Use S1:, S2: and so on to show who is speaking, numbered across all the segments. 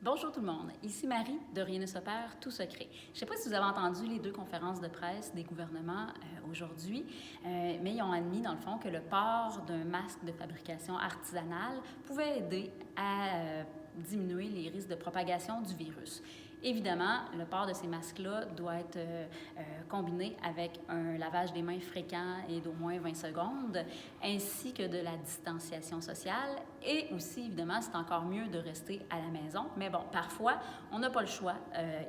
S1: Bonjour tout le monde, ici Marie de Rien ne se perd, tout se crée. Je ne sais pas si vous avez entendu les deux conférences de presse des gouvernements aujourd'hui, mais ils ont admis dans le fond que le port d'un masque de fabrication artisanale pouvait aider à diminuer les risques de propagation du virus. Évidemment, le port de ces masques-là doit être combiné avec un lavage des mains fréquent et d'au moins 20 secondes, ainsi que de la distanciation sociale. Et aussi, évidemment, c'est encore mieux de rester à la maison. Mais bon, parfois, on n'a pas le choix.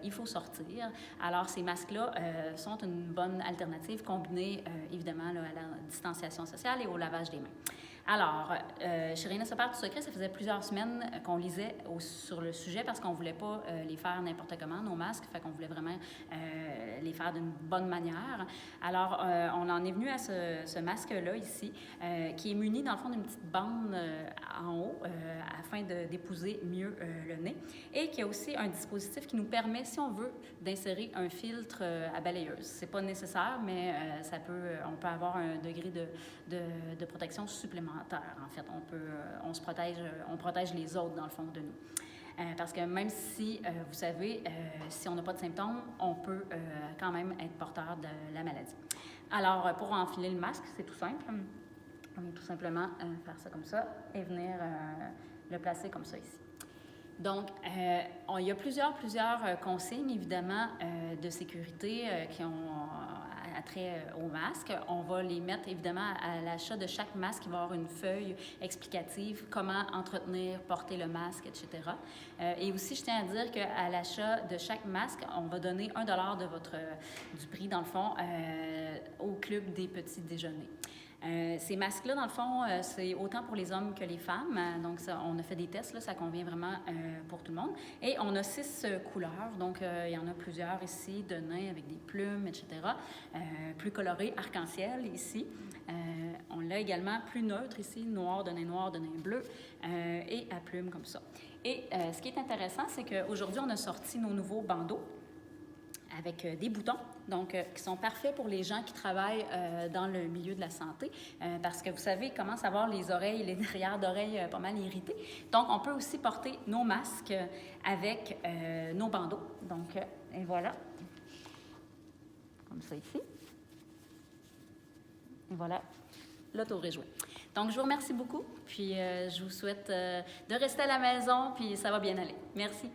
S1: Il faut sortir. Alors, ces masques-là sont une bonne alternative combinée, évidemment, là, à la distanciation sociale et au lavage des mains. Alors, chez Rien ne se perd, tout secret, ça faisait plusieurs semaines qu'on lisait sur le sujet parce qu'on ne voulait pas les faire n'importe comment, nos masques, fait qu'on voulait vraiment les faire d'une bonne manière. Alors, on en est venu à ce masque-là ici, qui est muni dans le fond d'une petite bande en haut afin d'épouser mieux le nez et qui a aussi un dispositif qui nous permet, si on veut, d'insérer un filtre à balayeuse. C'est pas nécessaire, mais on peut avoir un degré de protection supplémentaire. En fait, on protège les autres dans le fond de nous. Parce que même si, vous savez, si on n'a pas de symptômes, on peut quand même être porteur de la maladie. Alors, pour enfiler le masque, c'est tout simple. On va tout simplement faire ça comme ça et venir le placer comme ça ici. Donc, il y a plusieurs consignes, évidemment, de sécurité qui ont attrait au masque. On va les mettre, évidemment, à l'achat de chaque masque. Il va y avoir une feuille explicative, comment entretenir, porter le masque, etc. Et aussi, je tiens à dire qu'à l'achat de chaque masque, on va donner 1 $ du prix, dans le fond, au Club des petits déjeuners. Ces masques-là, dans le fond, c'est autant pour les hommes que les femmes. Donc, on a fait des tests, là, ça convient vraiment pour tout le monde. Et on a 6 couleurs. Donc, il y en a plusieurs ici, de nains avec des plumes, etc. Plus coloré, arc-en-ciel ici. On l'a également plus neutre ici, noir, de nain bleu et à plumes comme ça. Et ce qui est intéressant, c'est qu'aujourd'hui, on a sorti nos nouveaux bandeaux avec des boutons, donc qui sont parfaits pour les gens qui travaillent dans le milieu de la santé, parce que vous savez, ils commencent à avoir les oreilles, les derrière d'oreilles pas mal irritées. Donc, on peut aussi porter nos masques avec nos bandeaux. Donc, et voilà, comme ça ici. Et voilà, l'auto est jouée. Donc, je vous remercie beaucoup, puis je vous souhaite de rester à la maison, puis ça va bien aller. Merci.